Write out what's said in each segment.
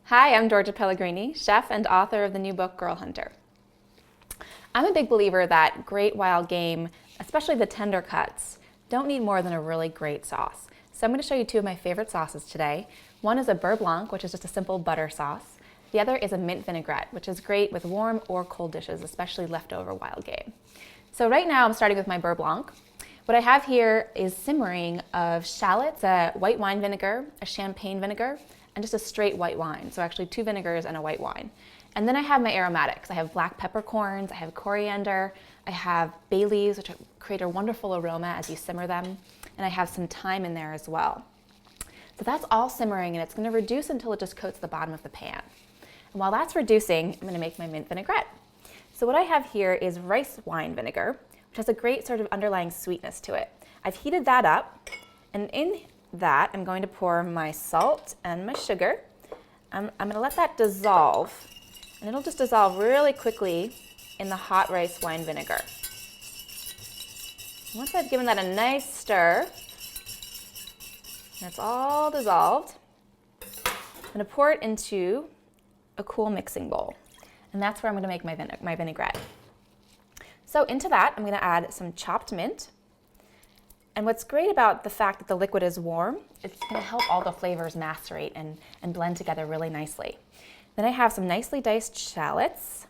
Hi, I'm Georgia Pellegrini, chef and author of the new book, Girl Hunter. I'm a big believer that great wild game, especially the tender cuts, don't need more than a really great sauce. So I'm going to show you two of my favorite sauces today. One is a Beurre Blanc, which is just a simple butter sauce. The other is a mint vinaigrette, which is great with warm or cold dishes, especially leftover wild game. So right now I'm starting with my Beurre Blanc. What I have here is simmering of shallots, a white wine vinegar, a champagne vinegar, and just a straight white wine. So actually 2 vinegars and a white wine. And then I have my aromatics. I have black peppercorns, I have coriander, I have bay leaves, which create a wonderful aroma as you simmer them, and I have some thyme in there as well. So that's all simmering, and it's going to reduce until it just coats the bottom of the pan. And while that's reducing, I'm going to make my mint vinaigrette. So what I have here is rice wine vinegar, which has a great sort of underlying sweetness to it. I've heated that up, and in that I'm going to pour my salt and my sugar. I'm going to let that dissolve, and it'll just dissolve really quickly in the hot rice wine vinegar. Once I've given that a nice stir, and it's all dissolved, I'm going to pour it into a cool mixing bowl, and that's where I'm going to make my vinaigrette. So into that, I'm going to add some chopped mint. And what's great about the fact that the liquid is warm, it's going to help all the flavors macerate and blend together really nicely. Then I have some nicely diced shallots.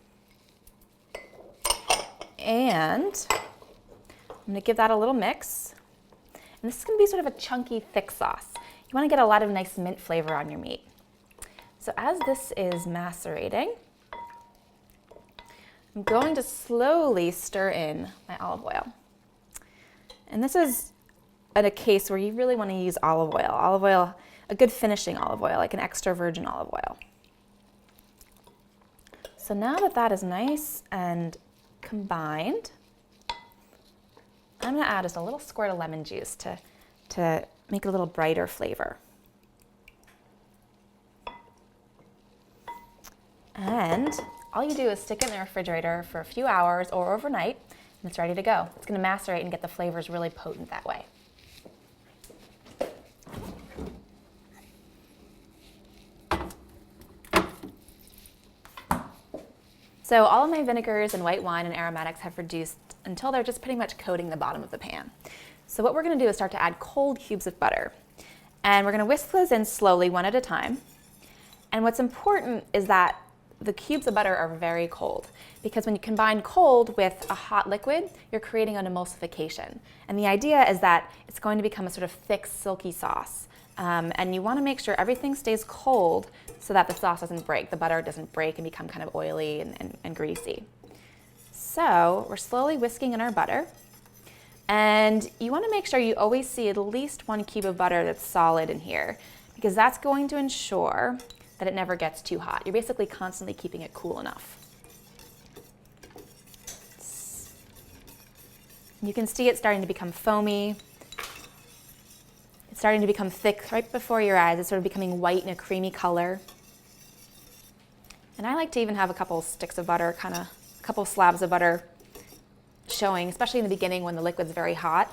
And I'm going to give that a little mix. And this is going to be sort of a chunky, thick sauce. You want to get a lot of nice mint flavor on your meat. So as this is macerating, I'm going to slowly stir in my olive oil. And this is in a case where you really want to use olive oil, a good finishing olive oil, like an extra virgin olive oil. So now that that is nice and combined, I'm going to add just a little squirt of lemon juice to make it a little brighter flavor. And all you do is stick it in the refrigerator for a few hours or overnight, and it's ready to go. It's going to macerate and get the flavors really potent that way. So all of my vinegars and white wine and aromatics have reduced until they're just pretty much coating the bottom of the pan. So what we're going to do is start to add cold cubes of butter. And we're going to whisk those in slowly, one at a time. And what's important is that the cubes of butter are very cold, because when you combine cold with a hot liquid, you're creating an emulsification. And the idea is that it's going to become a sort of thick, silky sauce. And you want to make sure everything stays cold so that the sauce doesn't break, the butter doesn't break and become kind of oily and greasy. So we're slowly whisking in our butter. And you want to make sure you always see at least 1 cube of butter that's solid in here, because that's going to ensure that it never gets too hot. You're basically constantly keeping it cool enough. You can see it starting to become foamy. It's starting to become thick right before your eyes. It's sort of becoming white in a creamy color. And I like to even have a couple sticks of butter, a couple slabs of butter showing, especially in the beginning when the liquid's very hot.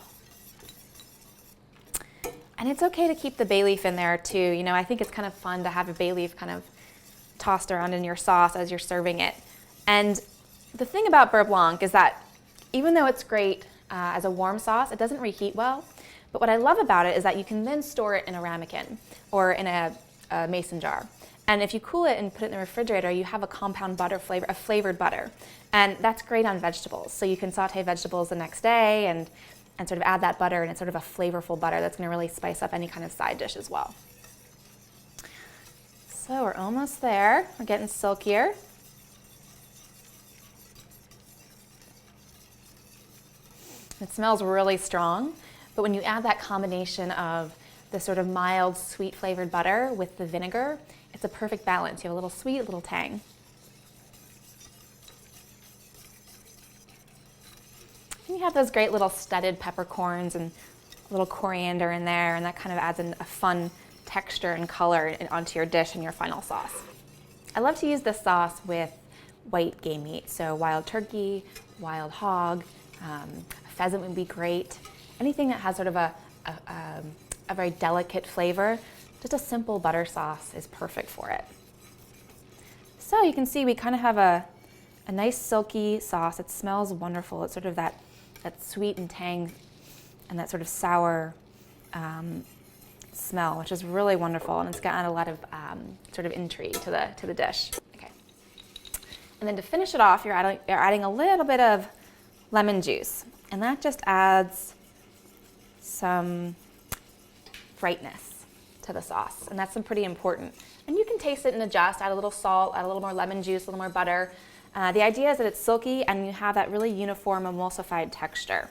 And it's okay to keep the bay leaf in there too. You know, I think it's kind of fun to have a bay leaf kind of tossed around in your sauce as you're serving it. And the thing about Beurre Blanc is that even though it's great as a warm sauce, it doesn't reheat well. But what I love about it is that you can then store it in a ramekin or in a mason jar. And if you cool it and put it in the refrigerator, you have a compound butter flavor, a flavored butter. And that's great on vegetables. So you can saute vegetables the next day and sort of add that butter, and it's sort of a flavorful butter that's going to really spice up any kind of side dish as well. So we're almost there. We're getting silkier. It smells really strong, but when you add that combination of the sort of mild, sweet flavored butter with the vinegar, it's a perfect balance. You have a little sweet, a little tang. And you have those great little studded peppercorns and a little coriander in there, and that kind of adds a fun texture and color onto your dish and your final sauce. I love to use this sauce with white game meat, so wild turkey, wild hog, pheasant would be great. Anything that has sort of a very delicate flavor, just a simple butter sauce is perfect for it. So you can see we kind of have a nice silky sauce. It smells wonderful. It's sort of that sweet and tang and that sort of sour smell, which is really wonderful, and it's got a lot of sort of intrigue to the dish. Okay. And then to finish it off, you're adding a little bit of lemon juice, and that just adds some brightness to the sauce, and that's pretty important. And you can taste it and adjust, add a little salt, add a little more lemon juice, a little more butter. The idea is that it's silky and you have that really uniform emulsified texture.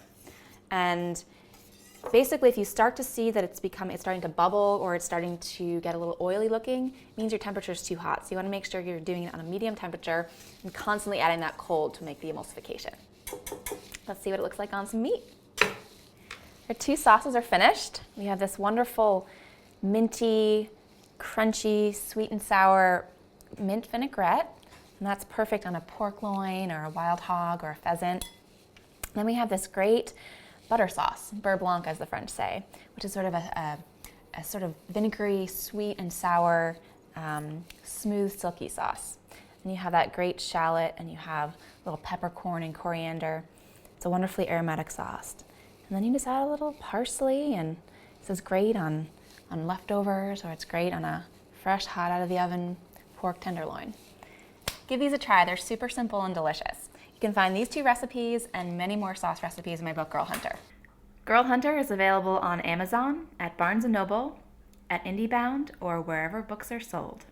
And basically, if you start to see that it's starting to bubble or it's starting to get a little oily looking, it means your temperature is too hot. So you want to make sure you're doing it on a medium temperature and constantly adding that cold to make the emulsification. Let's see what it looks like on some meat. Our two sauces are finished. We have this wonderful minty, crunchy, sweet and sour mint vinaigrette, and that's perfect on a pork loin or a wild hog or a pheasant. Then we have this great butter sauce, Beurre Blanc as the French say, which is sort of a sort of vinegary, sweet and sour, smooth, silky sauce. And you have that great shallot, and you have little peppercorn and coriander. It's a wonderfully aromatic sauce. And then you just add a little parsley, and this is great on leftovers, or it's great on a fresh, hot out of the oven pork tenderloin. Give these a try. They're super simple and delicious. You can find these two recipes and many more sauce recipes in my book, Girl Hunter. Girl Hunter is available on Amazon, at Barnes & Noble, at IndieBound, or wherever books are sold.